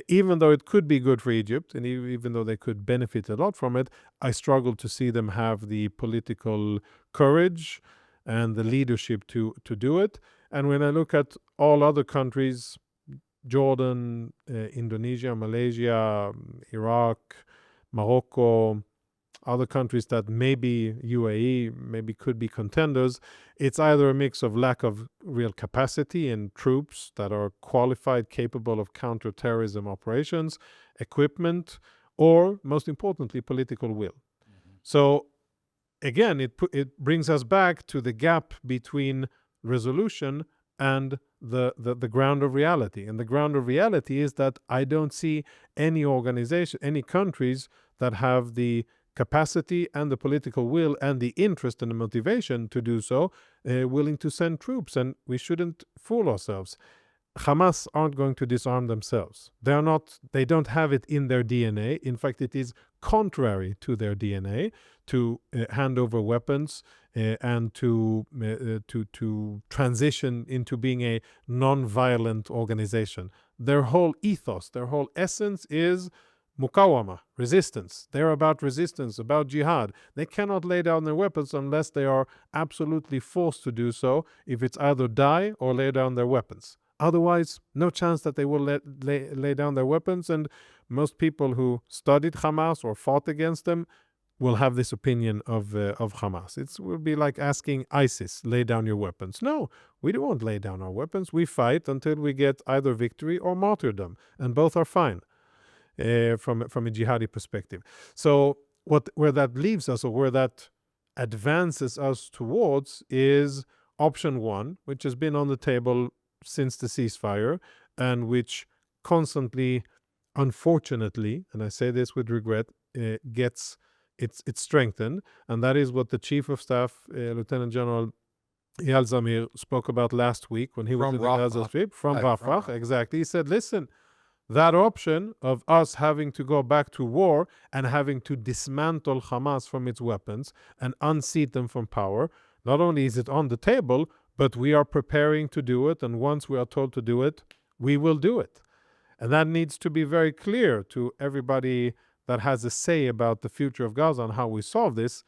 Even though it could be good for Egypt, and even though they could benefit a lot from it, I struggle to see them have the political courage and the leadership to do it. And when I look at all other countries, Jordan, Indonesia, Malaysia, Iraq, Morocco, other countries that maybe UAE, maybe could be contenders, it's either a mix of lack of real capacity and troops that are qualified, capable of counter-terrorism operations, equipment, or, most importantly, political will. So, again, it brings us back to the gap between resolution and the ground of reality. And the ground of reality is that I don't see any organization, any countries that have the capacity and the political will and the interest and the motivation to do so, willing to send troops. And we shouldn't fool ourselves. Hamas aren't going to disarm themselves. They don't have it in their DNA. In fact, it is contrary to their DNA to hand over weapons and to transition into being a non-violent organization. Their whole ethos, their whole essence is mukawama, resistance. They're about resistance, about jihad. They cannot lay down their weapons unless they are absolutely forced to do so, if it's either die or lay down their weapons. Otherwise, no chance that they will lay down their weapons. And most people who studied Hamas or fought against them will have this opinion of Hamas. It will be like asking ISIS, lay down your weapons. No, we don't lay down our weapons. We fight until we get either victory or martyrdom, and both are fine from a jihadi perspective. So where that leaves us, or where that advances us towards is option one, which has been on the table since the ceasefire and which constantly, unfortunately, and I say this with regret, gets it's strengthened, and that is what the Chief of Staff, Lieutenant General Eyal Zamir, spoke about last week when he was From in the Gaza Rafah. Strip, from From Rafah, Rafah. exactly. He said, listen, that option of us having to go back to war and having to dismantle Hamas from its weapons and unseat them from power, not only is it on the table, but we are preparing to do it. And once we are told to do it, we will do it. And that needs to be very clear to everybody that has a say about the future of Gaza and how we solve this.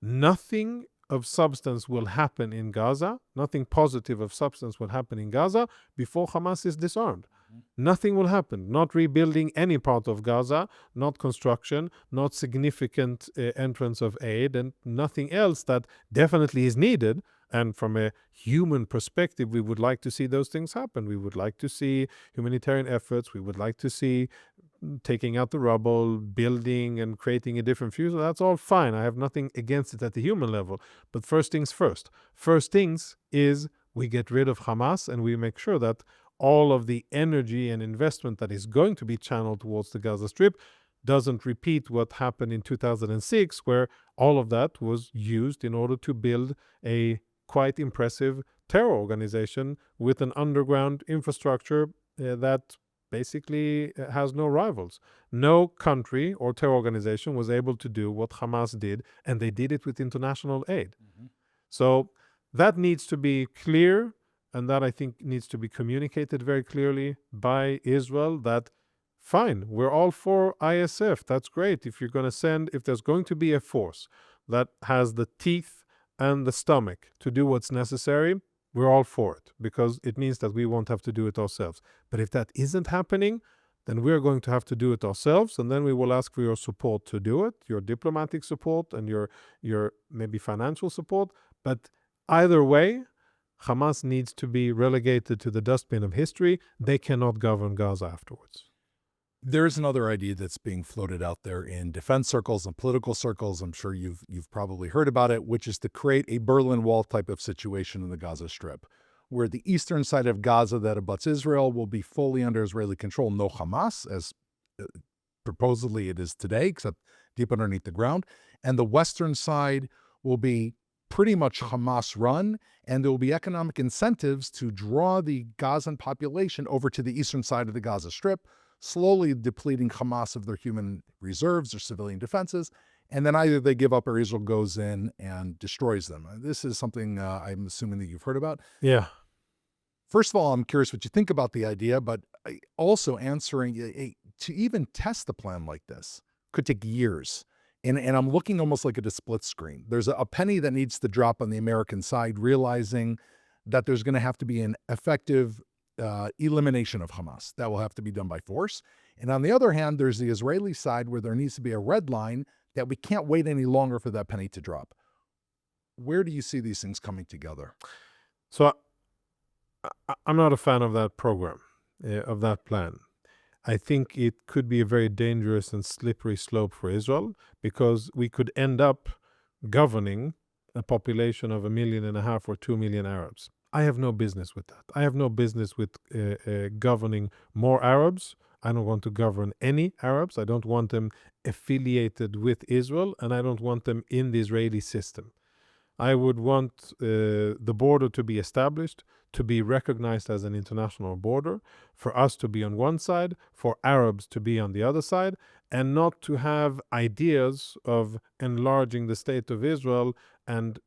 Nothing of substance will happen in Gaza, nothing positive of substance will happen in Gaza before Hamas is disarmed. Nothing will happen. Not rebuilding any part of Gaza, not construction, not significant entrance of aid, and nothing else that definitely is needed. And from a human perspective, we would like to see those things happen. We would like to see humanitarian efforts. We would like to see taking out the rubble, building and creating a different future. That's all fine. I have nothing against it at the human level. But first things first. First things is we get rid of Hamas and we make sure that all of the energy and investment that is going to be channeled towards the Gaza Strip doesn't repeat what happened in 2006, where all of that was used in order to build a quite impressive terror organization with an underground infrastructure that basically has no rivals. No country or terror organization was able to do what Hamas did, and they did it with international aid. So that needs to be clear, and that I think needs to be communicated very clearly by Israel that, fine, we're all for ISF. That's great. If you're going to send, if there's going to be a force that has the teeth and the stomach to do what's necessary, we're all for it because it means that we won't have to do it ourselves. But if that isn't happening, then we're going to have to do it ourselves, and then we will ask for your support to do it, your diplomatic support and your maybe financial support. But either way, Hamas needs to be relegated to the dustbin of history. They cannot govern Gaza afterwards. There is another idea that's being floated out there in defense circles and political circles. I'm sure you've probably heard about it, which is to create a Berlin Wall type of situation in the Gaza Strip, where the eastern side of Gaza that abuts Israel will be fully under Israeli control. No Hamas, as supposedly it is today, except deep underneath the ground. And the western side will be pretty much Hamas run, and there will be economic incentives to draw the Gazan population over to the eastern side of the Gaza Strip, slowly depleting Hamas of their human reserves or civilian defenses, and then either they give up or Israel goes in and destroys them. This is something I'm assuming that you've heard about. Yeah. First of all, I'm curious what you think about the idea, but also answering to even test the plan like this could take years. And I'm looking almost like at a split screen. There's a penny that needs to drop on the American side, realizing that there's going to have to be an effective elimination of Hamas. That will have to be done by force. And on the other hand, there's the Israeli side where there needs to be a red line that we can't wait any longer for that penny to drop. Where do you see these things coming together? So I'm not a fan of that program, of that plan. I think it could be a very dangerous and slippery slope for Israel because we could end up governing a population of 1.5 million or 2 million Arabs. I have no business with that. I have no business with governing more Arabs. I don't want to govern any Arabs. I don't want them affiliated with Israel, and I don't want them in the Israeli system. I would want the border to be established, to be recognized as an international border, for us to be on one side, for Arabs to be on the other side, and not to have ideas of enlarging the state of Israel and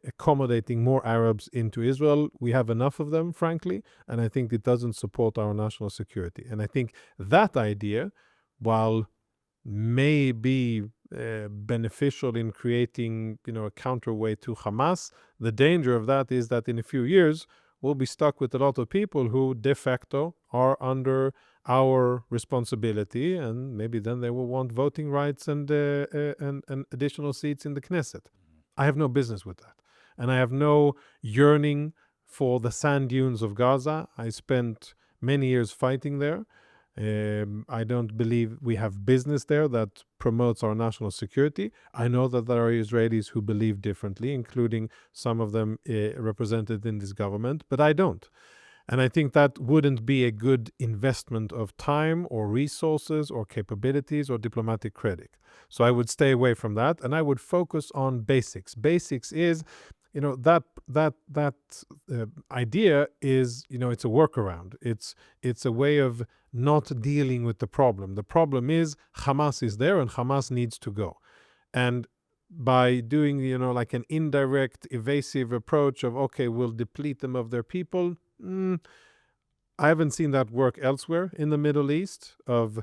accommodating more Arabs into Israel. We have enough of them, frankly, and I think it doesn't support our national security. And I think that idea, while may be beneficial in creating, a counterweight to Hamas, the danger of that is that in a few years, we'll be stuck with a lot of people who de facto are under our responsibility, and maybe then they will want voting rights and additional seats in the Knesset. I have no business with that. And I have no yearning for the sand dunes of Gaza. I spent many years fighting there. I don't believe we have business there that promotes our national security. I know that there are Israelis who believe differently, including some of them represented in this government, but I don't. And I think that wouldn't be a good investment of time or resources or capabilities or diplomatic credit. So I would stay away from that, and I would focus on basics. Basics is, that idea is, it's a workaround. It's a way of not dealing with the problem. The problem is Hamas is there, and Hamas needs to go. And by doing, like an indirect, evasive approach of, okay, we'll deplete them of their people, I haven't seen that work elsewhere in the Middle East, of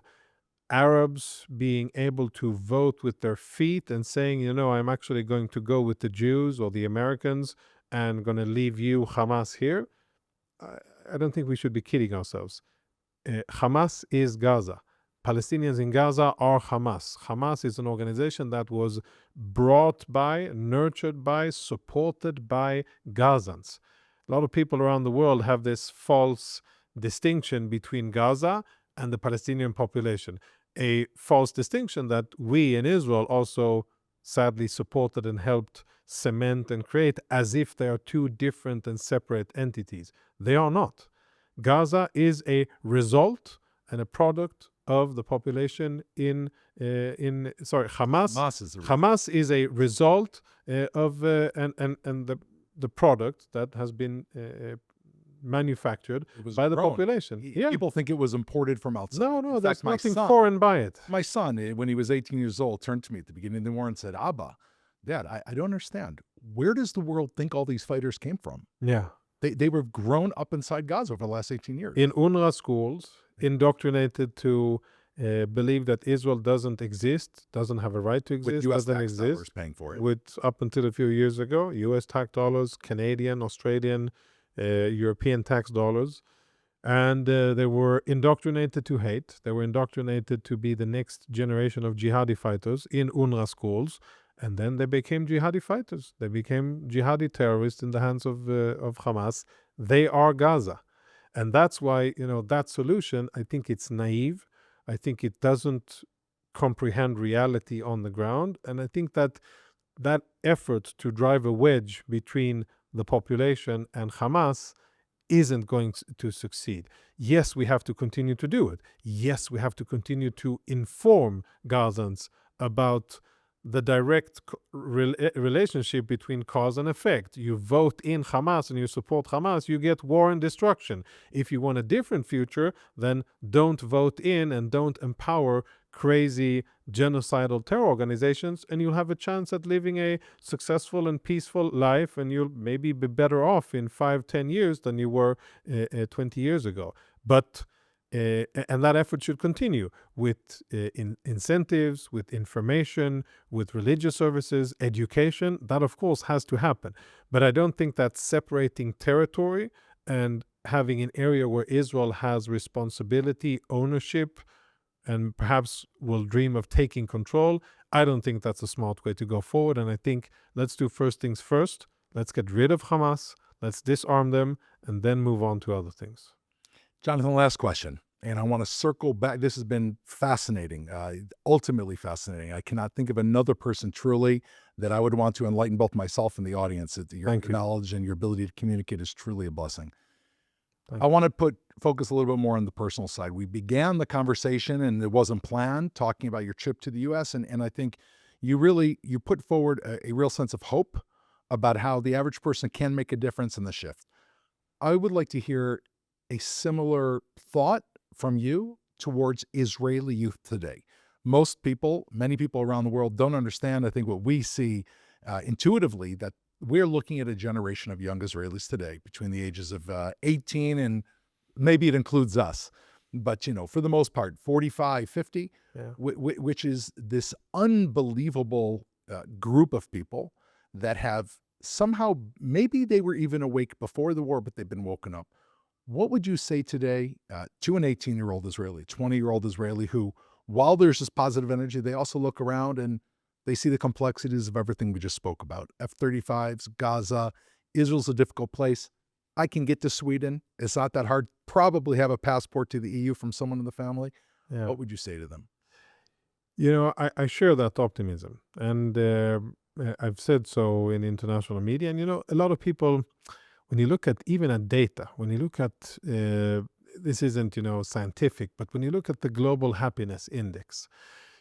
Arabs being able to vote with their feet and saying, I'm actually going to go with the Jews or the Americans and going to leave you, Hamas, here. I don't think we should be kidding ourselves. Hamas is Gaza. Palestinians in Gaza are Hamas. Hamas is an organization that was brought by, nurtured by, supported by Gazans. A lot of people around the world have this false distinction between Gaza and the Palestinian population. A false distinction that we in Israel also sadly supported and helped cement and create, as if they are two different and separate entities. They are not. Gaza is a result and a product of the population Hamas is a result of the product that has been manufactured by the population. People think it was imported from outside. No, there's nothing foreign by it. My son, when he was 18 years old, turned to me at the beginning of the war and said, Abba, Dad, I don't understand. Where does the world think all these fighters came from? Yeah. They were grown up inside Gaza over the last 18 years. In UNRWA schools, indoctrinated to believe that Israel doesn't exist, doesn't have a right to exist, doesn't exist. Paying for it. With, up until a few years ago, U.S. tax dollars, Canadian, Australian, European tax dollars. And they were indoctrinated to hate. They were indoctrinated to be the next generation of jihadi fighters in UNRWA schools. And then they became jihadi fighters. They became jihadi terrorists in the hands of Hamas. They are Gaza. And that's why, that solution, I think it's naive. I think it doesn't comprehend reality on the ground. And I think that effort to drive a wedge between the population and Hamas isn't going to succeed. Yes, we have to continue to do it. Yes, we have to continue to inform Gazans about the direct relationship between cause and effect. You vote in Hamas and you support Hamas, you get war and destruction. If you want a different future, then don't vote in and don't empower crazy genocidal terror organizations, and you'll have a chance at living a successful and peaceful life, and you'll maybe be better off in 5-10 years than you were 20 years ago. But and that effort should continue with incentives, with information, with religious services, education. That, of course, has to happen. But I don't think that separating territory and having an area where Israel has responsibility, ownership, and perhaps will dream of taking control, I don't think that's a smart way to go forward. And I think let's do first things first. Let's get rid of Hamas. Let's disarm them and then move on to other things. Jonathan, last question. And I want to circle back. This has been fascinating, ultimately fascinating. I cannot think of another person truly that I would want to enlighten both myself and the audience. Your knowledge and your ability to communicate is truly a blessing. I want to focus a little bit more on the personal side. We began the conversation, and it wasn't planned, talking about your trip to the U.S. And I think you put forward a real sense of hope about how the average person can make a difference in the shift. I would like to hear a similar thought from you towards Israeli youth today. Many people around the world don't understand, I think, what we see intuitively, that we're looking at a generation of young Israelis today between the ages of 18 and maybe it includes us. But, for the most part, 45, 50, which is this unbelievable group of people that have somehow, maybe they were even awake before the war, but they've been woken up. What would you say today to an 18-year-old Israeli, 20-year-old Israeli who, while there's this positive energy, they also look around and they see the complexities of everything we just spoke about? F-35s, Gaza, Israel's a difficult place. I can get to Sweden. It's not that hard. Probably have a passport to the EU from someone in the family. Yeah. What would you say to them? I share that optimism. And I've said so in international media. And, a lot of people, when you look at even at data, when you look at, this isn't, scientific, but when you look at the global happiness index,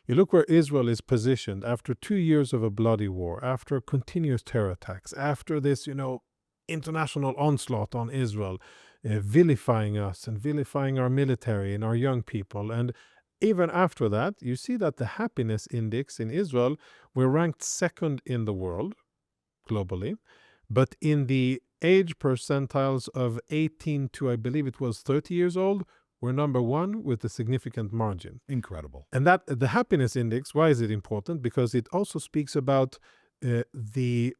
you look where Israel is positioned after 2 years of a bloody war, after continuous terror attacks, after this, international onslaught on Israel, vilifying us and vilifying our military and our young people. And even after that, you see that the happiness index in Israel, we're ranked second in the world globally, but in the age percentiles of 18 to, I believe it was 30 years old, we're number one with a significant margin. Incredible. And that the happiness index, why is it important? Because it also speaks about the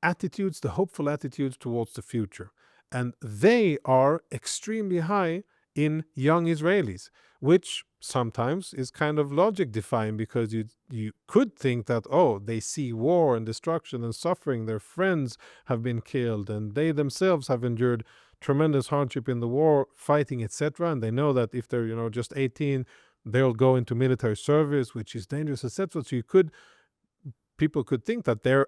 attitudes, the hopeful attitudes towards the future. And they are extremely high in young Israelis, which sometimes is kind of logic defying, because you could think that, they see war and destruction and suffering, their friends have been killed, and they themselves have endured tremendous hardship in the war, fighting, etc. And they know that if they're, just 18, they'll go into military service, which is dangerous, etc. So people could think that their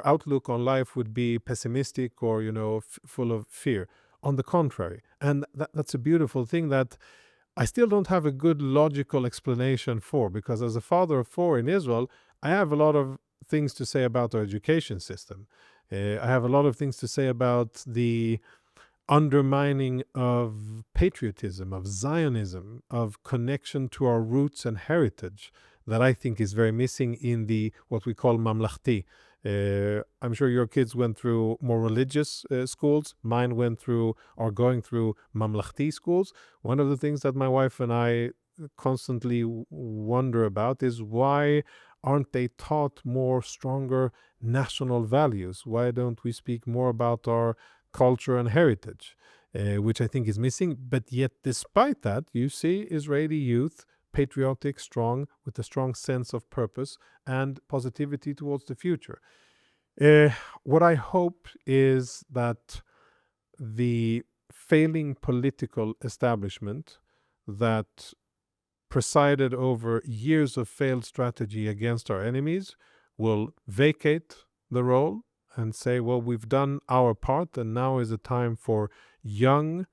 outlook on life would be pessimistic or, full of fear. On the contrary. And that's a beautiful thing that I still don't have a good logical explanation for, because as a father of four in Israel, I have a lot of things to say about our education system. I have a lot of things to say about the undermining of patriotism, of Zionism, of connection to our roots and heritage that I think is very missing in the what we call mamlachti. I'm sure your kids went through more religious schools. Mine are going through mamlachti schools. One of the things that my wife and I constantly wonder about is, why aren't they taught more stronger national values? Why don't we speak more about our culture and heritage, which I think is missing? But yet, despite that, you see Israeli youth patriotic, strong, with a strong sense of purpose and positivity towards the future. What I hope is that the failing political establishment that presided over years of failed strategy against our enemies will vacate the role and say, well, we've done our part, and now is a time for young,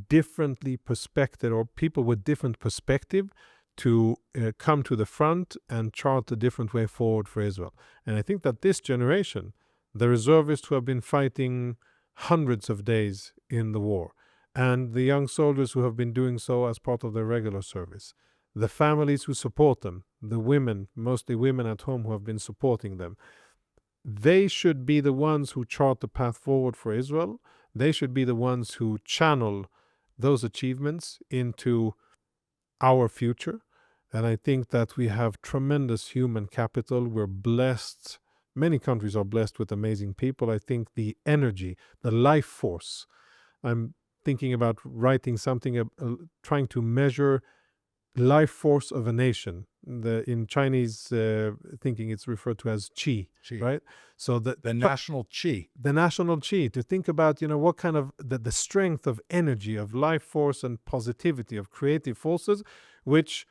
differently perspective, or people with different perspective, to come to the front and chart a different way forward for Israel. And I think that this generation, the reservists who have been fighting hundreds of days in the war, and the young soldiers who have been doing so as part of their regular service, the families who support them, the women, mostly women at home who have been supporting them, they should be the ones who chart the path forward for Israel. They should be the ones who channel those achievements into our future. And I think that we have tremendous human capital. We're blessed. Many countries are blessed with amazing people. I think the energy, the life force. I'm thinking about writing something, trying to measure life force of a nation. In Chinese thinking, it's referred to as qi, right? So the national qi. The national qi, to think about, what kind of the strength of energy, of life force and positivity, of creative forces, which,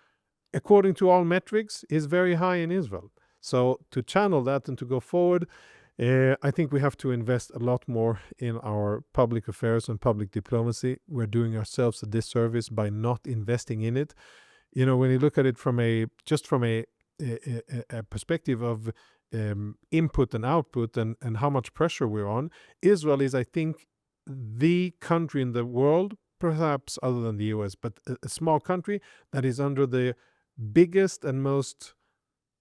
according to all metrics, is very high in Israel. So to channel that and to go forward, I think we have to invest a lot more in our public affairs and public diplomacy. We're doing ourselves a disservice by not investing in it. When you look at it from a perspective of input and output and how much pressure we're on, Israel is, I think, the country in the world, perhaps other than the US, but a small country that is under the biggest and most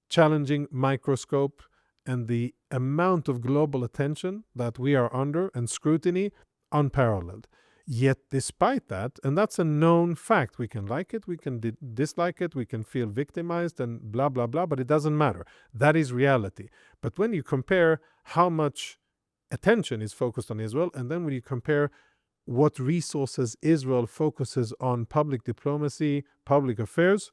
challenging microscope, and the amount of global attention that we are under and scrutiny, unparalleled. Yet despite that, and that's a known fact, we can like it, we can dislike it, we can feel victimized and blah, blah, blah, but it doesn't matter. That is reality. But when you compare how much attention is focused on Israel, and then when you compare what resources Israel focuses on public diplomacy, public affairs,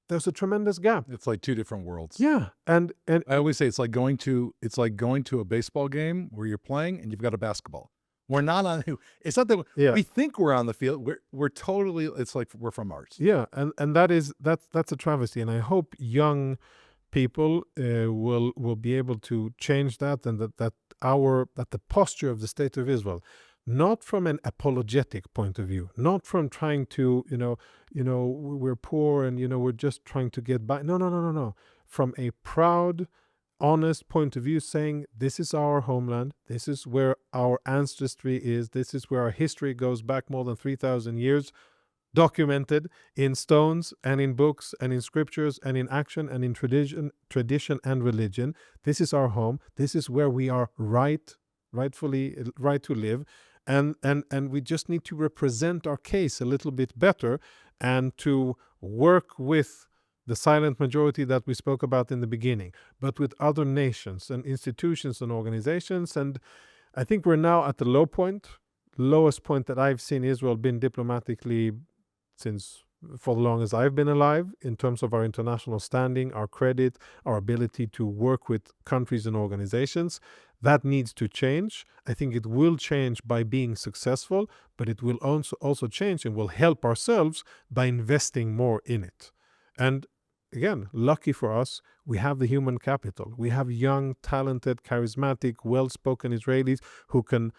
there's a tremendous gap. It's like two different worlds. Yeah. And I always say it's like going to a baseball game where you're playing and you've got a basketball. We're not on. It's not that Yeah. we think we're on the field. We're totally. It's like we're from Mars. Yeah, and that's a travesty, and I hope young people will be able to change that, and that the posture of the state of Israel, not from an apologetic point of view, not from trying to we're poor and we're just trying to get by. No, no, no, no, no. From a proud, honest point of view, saying this is our homeland, this is where our ancestry is, this is where our history goes back more than 3,000 years, documented in stones and in books and in scriptures and in action and in tradition and religion. This is our home. This is where we are rightfully right to live, and we just need to represent our case a little bit better and to work with the silent majority that we spoke about in the beginning, but with other nations and institutions and organizations. And I think we're now at the lowest point that I've seen Israel been diplomatically since for the long as I've been alive, in terms of our international standing, our credit, our ability to work with countries and organizations. That needs to change. I think it will change by being successful, but it will also change and will help ourselves by investing more in it. And again, lucky for us, we have the human capital. We have young, talented, charismatic, well-spoken Israelis who can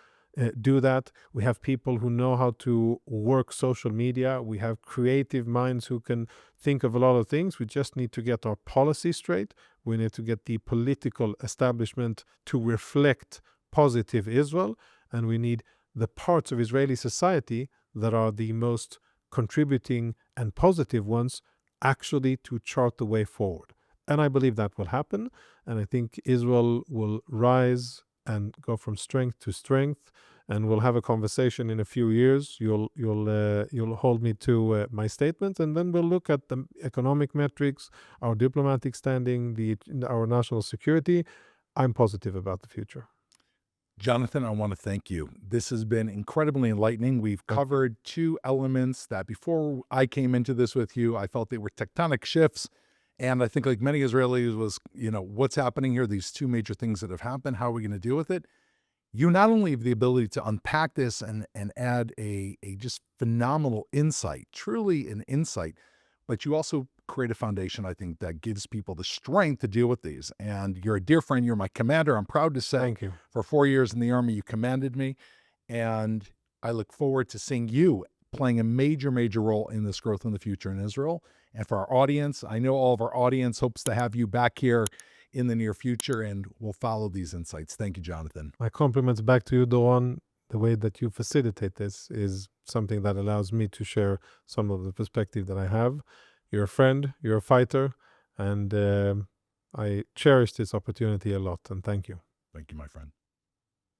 do that. We have people who know how to work social media. We have creative minds who can think of a lot of things. We just need to get our policy straight. We need to get the political establishment to reflect positive Israel. And we need the parts of Israeli society that are the most contributing and positive ones actually to chart the way forward. And I believe that will happen. And I think Israel will rise and go from strength to strength. And we'll have a conversation in a few years. You'll hold me to my statement, and then we'll look at the economic metrics, our diplomatic standing, our national security. I'm positive about the future. Jonathan, I want to thank you. This has been incredibly enlightening. We've covered two elements that before I came into this with you, I felt they were tectonic shifts. And I think, like many Israelis, was, what's happening here? These two major things that have happened. How are we going to deal with it? You not only have the ability to unpack this and add a just phenomenal insight, truly an insight, but you also create a foundation, I think, that gives people the strength to deal with these. And you're a dear friend. You're my commander. I'm proud to say, Thank you. For 4 years in the Army, you commanded me. And I look forward to seeing you playing a major, major role in this growth in the future in Israel. And for our audience, I know all of our audience hopes to have you back here in the near future, and we'll follow these insights. Thank you, Jonathan. My compliments back to you, Doron. The way that you facilitate this is something that allows me to share some of the perspective that I have. You're a friend, you're a fighter, and I cherish this opportunity a lot, and thank you. Thank you, my friend.